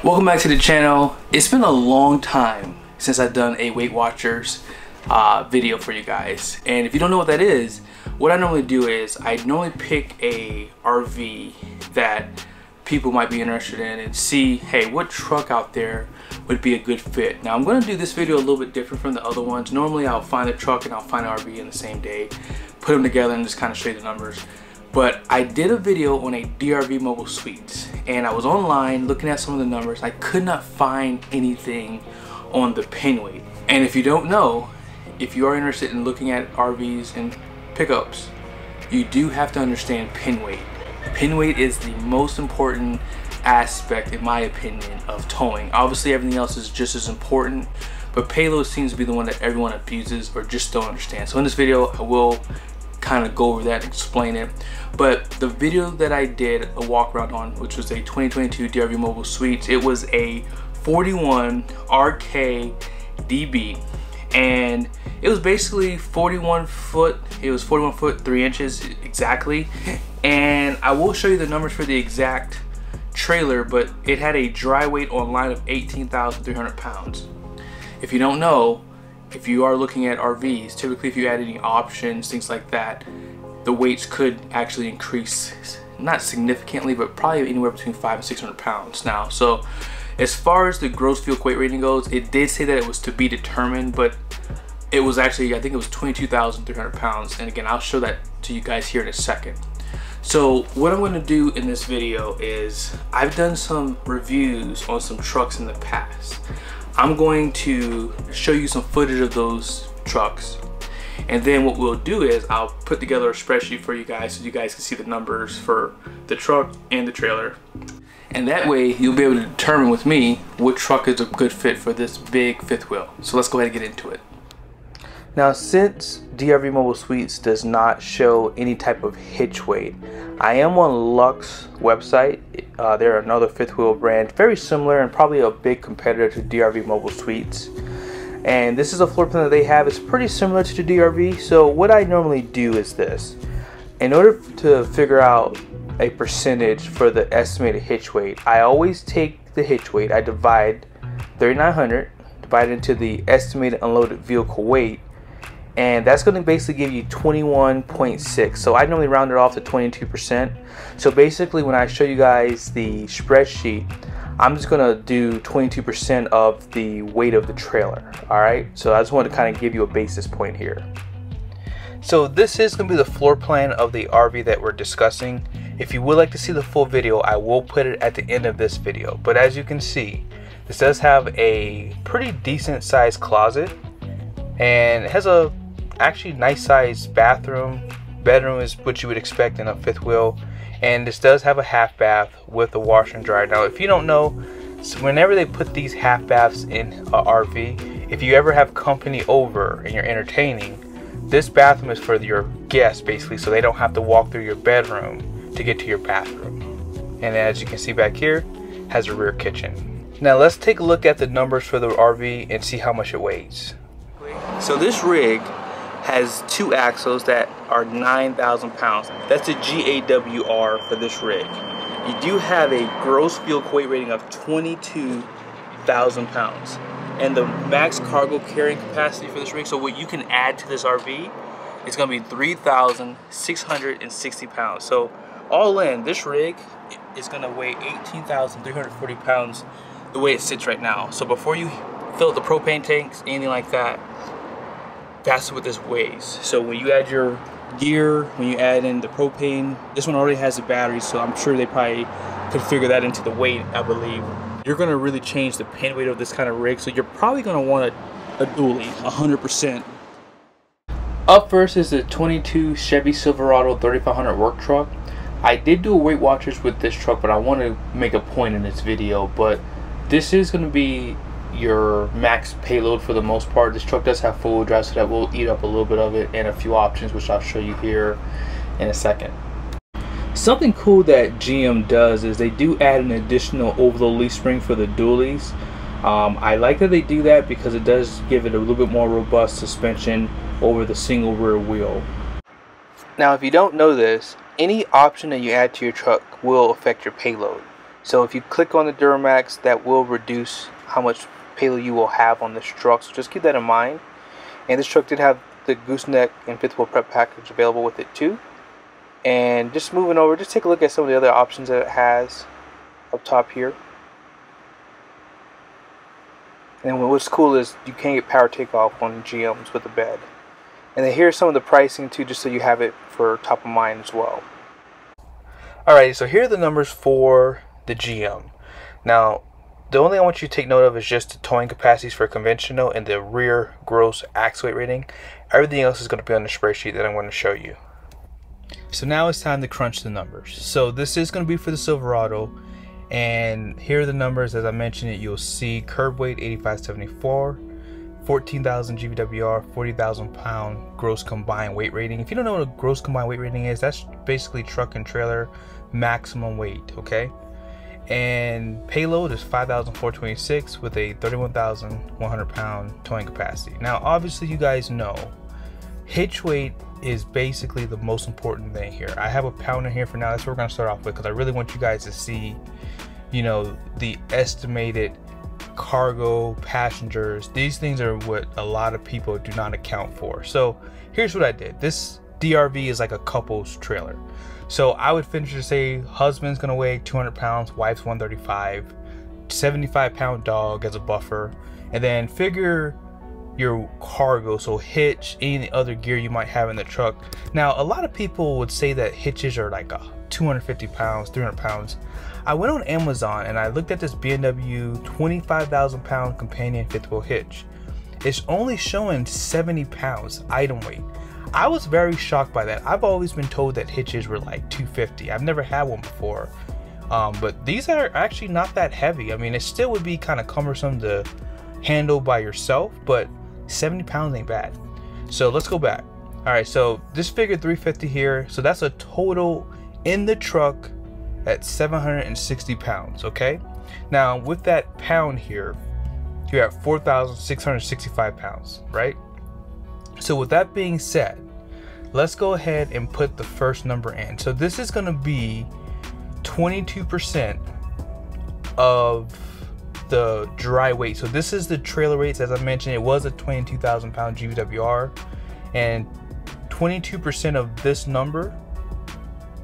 Welcome back to the channel. It's been a long time since I've done a Weight Watchers video for you guys, and if you don't know what that is, what I normally do is I normally pick a RV that people might be interested in and see, hey, what truck out there would be a good fit. Now I'm going to do this video a little bit different from the other ones. Normally I'll find a truck and I'll find an RV in the same day, put them together and just kind of show you the numbers. But I did a video on a DRV mobile suites, and I was online looking at some of the numbers. I could not find anything on the pin weight. And if you don't know, if you are interested in looking at RVs and pickups, you do have to understand pin weight. Pin weight is the most important aspect, in my opinion, of towing. Obviously everything else is just as important, but payload seems to be the one that everyone abuses or just don't understand. So in this video I will kind of go over that and explain it. But the video that I did a walk around on, which was a 2022 DRV mobile suites, it was a 41 RK DB, and it was basically 41 foot. It was 41 foot 3 inches exactly, and I will show you the numbers for the exact trailer, but it had a dry weight online of 18,300 pounds. If you don't know, if you are looking at RVs, typically if you add any options, things like that, the weights could actually increase, not significantly, but probably anywhere between 500 and 600 pounds now. So as far as the gross fuel weight rating goes, it did say that it was to be determined, but it was actually, I think it was 22,300 pounds. And again, I'll show that to you guys here in a second. So what I'm going to do in this video is, I've done some reviews on some trucks in the past. I'm going to show you some footage of those trucks, and then what we'll do is I'll put together a spreadsheet for you guys so you guys can see the numbers for the truck and the trailer, and that way you'll be able to determine with me what truck is a good fit for this big fifth wheel. So let's go ahead and get into it. Now, since DRV Mobile Suites does not show any type of hitch weight, I am on Luck's website. They're another fifth wheel brand, very similar and probably a big competitor to DRV Mobile Suites. And this is a floor plan that they have. It's pretty similar to the DRV. So what I normally do is this. In order to figure out a percentage for the estimated hitch weight, I always take the hitch weight, I divide 3,900, divide it into the estimated unloaded vehicle weight, and that's going to basically give you 21.6. So I normally round it off to 22%. So basically when I show you guys the spreadsheet, I'm just going to do 22% of the weight of the trailer. Alright, so I just want to kind of give you a basis point here. So this is going to be the floor plan of the RV that we're discussing. If you would like to see the full video, I will put it at the end of this video. But as you can see, this does have a pretty decent sized closet, and it has a actually nice sized bathroom. Bedroom is what you would expect in a fifth wheel, and this does have a half bath with a washer and dryer. Now if you don't know, so whenever they put these half baths in a RV, if you ever have company over and you're entertaining, this bathroom is for your guests basically, so they don't have to walk through your bedroom to get to your bathroom. And as you can see back here, has a rear kitchen. Now let's take a look at the numbers for the RV and see how much it weighs. So this rig has two axles that are 9,000 pounds. That's a GAWR for this rig. You do have a gross fuel weight rating of 22,000 pounds. And the max cargo carrying capacity for this rig, so what you can add to this RV, is going to be 3,660 pounds. So all in, this rig is going to weigh 18,340 pounds the way it sits right now. So before you fill up the propane tanks, anything like that, that's what this weighs. So when you add your gear, when you add in the propane, this one already has a battery, so I'm sure they probably could figure that into the weight, I believe. You're gonna really change the pin weight of this kind of rig, so you're probably gonna want a dually, 100%. Up first is the 22 Chevy Silverado 3500 work truck. I did do a Weight Watchers with this truck, but I want to make a point in this video, but this is gonna be your max payload for the most part. This truck does have four-wheel drive, so that will eat up a little bit of it, and a few options which I'll show you here in a second. Something cool that GM does is they do add an additional overload leaf spring for the dualies. I like that they do that because it does give it a little bit more robust suspension over the single rear wheel. Now if you don't know this, any option that you add to your truck will affect your payload. So if you click on the Duramax, that will reduce how much payload you will have on this truck. So just keep that in mind. And this truck did have the gooseneck and fifth wheel prep package available with it too. And just moving over, just take a look at some of the other options that it has up top here. And what's cool is you can get power takeoff on GMs with the bed. And then here's some of the pricing too, just so you have it for top of mind as well. Alright, so here are the numbers for the GM. Now, the only thing I want you to take note of is just the towing capacities for conventional and the rear gross axle weight rating. Everything else is going to be on the spreadsheet that I'm going to show you. So now it's time to crunch the numbers. So this is going to be for the Silverado, and here are the numbers. As I mentioned, you'll see curb weight 8574, 14,000 GVWR, 40,000 pound gross combined weight rating. If you don't know what a gross combined weight rating is, that's basically truck and trailer maximum weight, okay? And payload is 5,426 with a 31,100 pound towing capacity. Now obviously you guys know hitch weight is basically the most important thing here. I have a pound in here for now. That's what we're going to start off with, because I really want you guys to see, you know, the estimated cargo, passengers. These things are what a lot of people do not account for. So here's what I did. This DRV is like a couple's trailer. So I would venture to say husband's gonna weigh 200 pounds, wife's 135, 75 pound dog as a buffer, and then figure your cargo, so hitch, any other gear you might have in the truck. Now a lot of people would say that hitches are like 250 pounds, 300 pounds. I went on Amazon and I looked at this B&W 25,000 pound companion fifth wheel hitch. It's only showing 70 pounds item weight. I was very shocked by that. I've always been told that hitches were like 250. I've never had one before, but these are actually not that heavy. I mean, it still would be kind of cumbersome to handle by yourself, but 70 pounds ain't bad. So let's go back. All right, so this figure 350 here, so that's a total in the truck at 760 pounds, okay? Now with that pound here, you're at 4,665 pounds, right? So with that being said, let's go ahead and put the first number in. So this is going to be 22% of the dry weight. So this is the trailer weights. As I mentioned, it was a 22,000 pound GVWR, and 22% of this number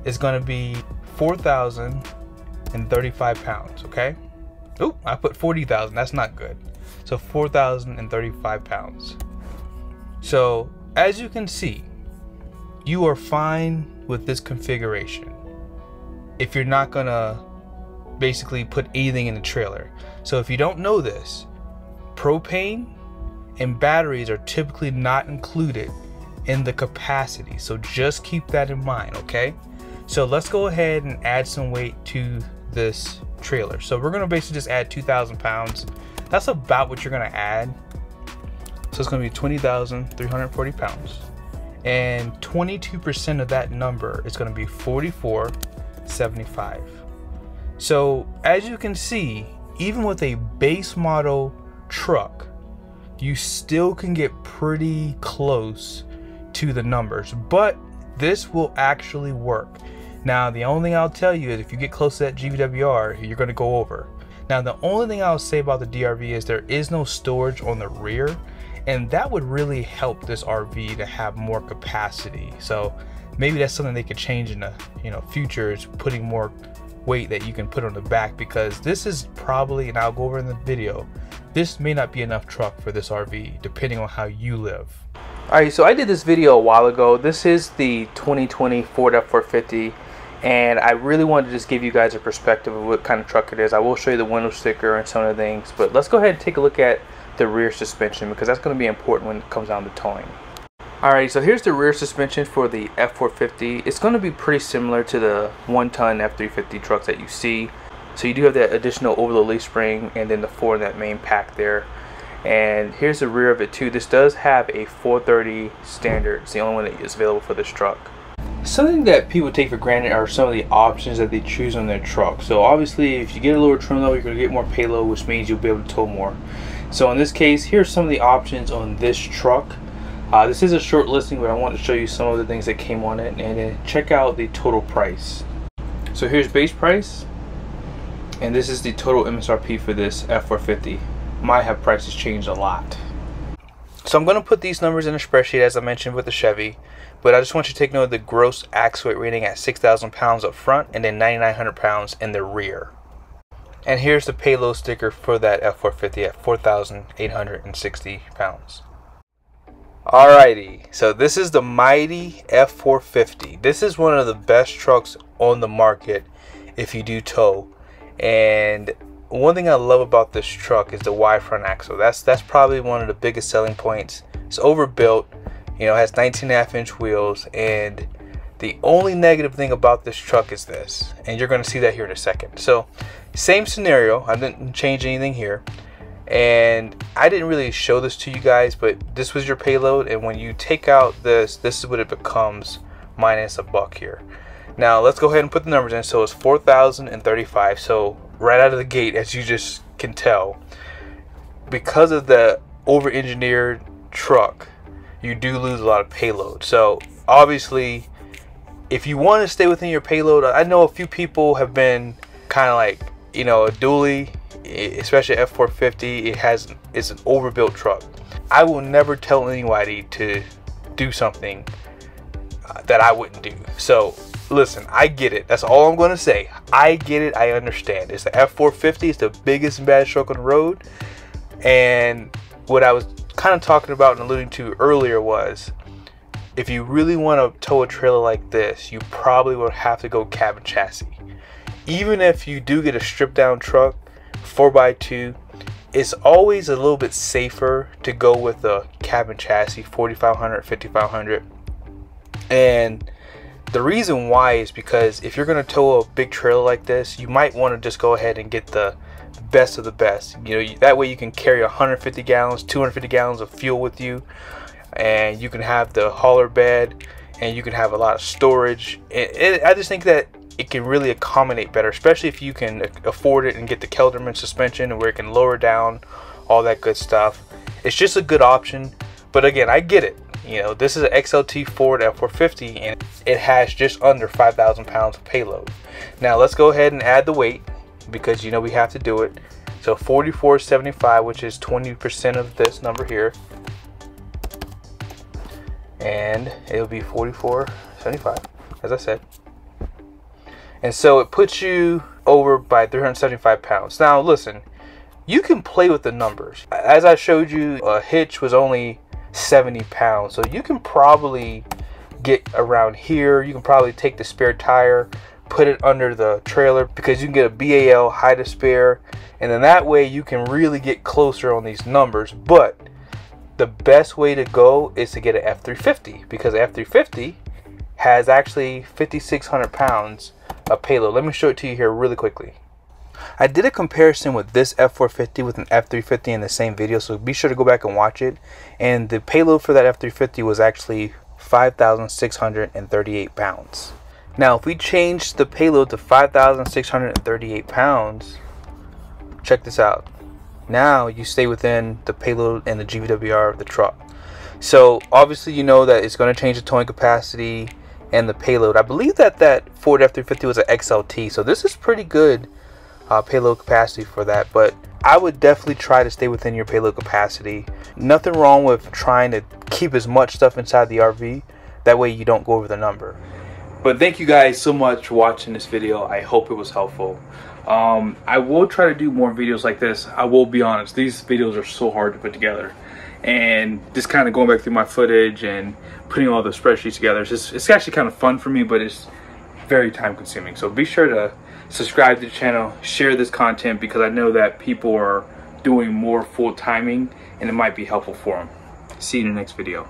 is going to be 4,035 pounds, okay? Oop, I put 40,000, that's not good. So 4,035 pounds. So as you can see, you are fine with this configuration if you're not gonna basically put anything in the trailer. So if you don't know this, propane and batteries are typically not included in the capacity. So just keep that in mind, okay? So let's go ahead and add some weight to this trailer. So we're gonna basically just add 2,000 pounds. That's about what you're gonna add. So it's gonna be 20,340 pounds. And 22% of that number is gonna be 4475. So as you can see, even with a base model truck, you still can get pretty close to the numbers, but this will actually work. Now, the only thing I'll tell you is if you get close to that GVWR, you're gonna go over. Now, the only thing I'll say about the DRV is there is no storage on the rear, and that would really help this RV to have more capacity. So maybe that's something they could change in the future, is putting more weight that you can put on the back, because this is probably, and I'll go over in the video, this may not be enough truck for this RV depending on how you live. Alright, so I did this video a while ago. This is the 2020 Ford F450, and I really wanted to just give you guys a perspective of what kind of truck it is. I will show you the window sticker and some of the things, but let's go ahead and take a look at the rear suspension, because that's going to be important when it comes down to towing. Alright, so here's the rear suspension for the F450. It's going to be pretty similar to the 1-ton F350 trucks that you see. So you do have that additional overload leaf spring, and then the 4 in that main pack there. And here's the rear of it too. This does have a 430 standard. It's the only one that is available for this truck. Something that people take for granted are some of the options that they choose on their truck. So obviously, if you get a lower trim level, you're going to get more payload, which means you'll be able to tow more. So in this case, here's some of the options on this truck. This is a short listing, but I want to show you some of the things that came on it, and then check out the total price. So here's base price, And this is the total MSRP for this F450. Might have prices changed a lot. So I'm going to put these numbers in a spreadsheet as I mentioned with the Chevy, but I just want you to take note of the gross axle weight rating at 6,000 pounds up front and then 9,900 pounds in the rear. And here's the payload sticker for that F450 at 4,860 pounds. Alrighty, so this is the mighty F450. This is one of the best trucks on the market if you do tow. And one thing I love about this truck is the wide front axle. That's probably one of the biggest selling points. It's overbuilt, you know, it has 19.5-inch wheels, and the only negative thing about this truck is this, and you're going to see that here in a second. So same scenario, I didn't change anything here, and I didn't really show this to you guys, but this was your payload, and when you take out this is what it becomes minus $1 here. Now let's go ahead and put the numbers in. So it's 4,035. So right out of the gate, as you just can tell, because of the over-engineered truck, you do lose a lot of payload. So obviously, if you want to stay within your payload, I know a few people have been kind of like, you know, a dually, especially F450. It's an overbuilt truck. I will never tell anybody to do something that I wouldn't do. So listen, I get it. That's all I'm going to say. I get it. I understand. It's the F450. It's the biggest and baddest truck on the road. And what I was kind of talking about and alluding to earlier was, if you really want to tow a trailer like this, you probably would have to go cabin chassis. Even if you do get a stripped down truck, 4x2, it's always a little bit safer to go with a cabin chassis, 4,500, 5,500. And the reason why is because if you're going to tow a big trailer like this, you might want to just go ahead and get the best of the best. You know, that way you can carry 150 gallons, 250 gallons of fuel with you, and you can have the hauler bed, and you can have a lot of storage. I just think that it can really accommodate better, especially if you can afford it and get the Kelderman suspension where it can lower down, all that good stuff. It's just a good option. But again, I get it. You know, this is an XLT Ford F450, and it has just under 5,000 pounds of payload. Now let's go ahead and add the weight, because you know we have to do it. So 4475, which is 20% of this number here, and it'll be 4475, as I said. And so it puts you over by 375 pounds. Now listen, you can play with the numbers. As I showed you, a Hitch was only 70 pounds, so you can probably get around here. You can probably take the spare tire, put it under the trailer, because you can get a BAL high to spare, and then that way you can really get closer on these numbers. But the best way to go is to get an F350, because F350 has actually 5,600 pounds of payload. Let me show it to you here really quickly. I did a comparison with this F450 with an F350 in the same video, so be sure to go back and watch it. And the payload for that F350 was actually 5,638 pounds. Now if we change the payload to 5,638 pounds, check this out. Now you stay within the payload and the GVWR of the truck. So obviously you know that it's going to change the towing capacity and the payload. I believe that that Ford F350 was an XLT, so this is pretty good payload capacity for that. But I would definitely try to stay within your payload capacity. Nothing wrong with trying to keep as much stuff inside the RV. That way you don't go over the number. But thank you guys so much for watching this video. I hope it was helpful. I will try to do more videos like this. I will be honest, these videos are so hard to put together. And just kind of going back through my footage and putting all the spreadsheets together, it's actually kind of fun for me, but it's very time consuming. So be sure to subscribe to the channel, share this content, because I know that people are doing more full timing and it might be helpful for them. See you in the next video.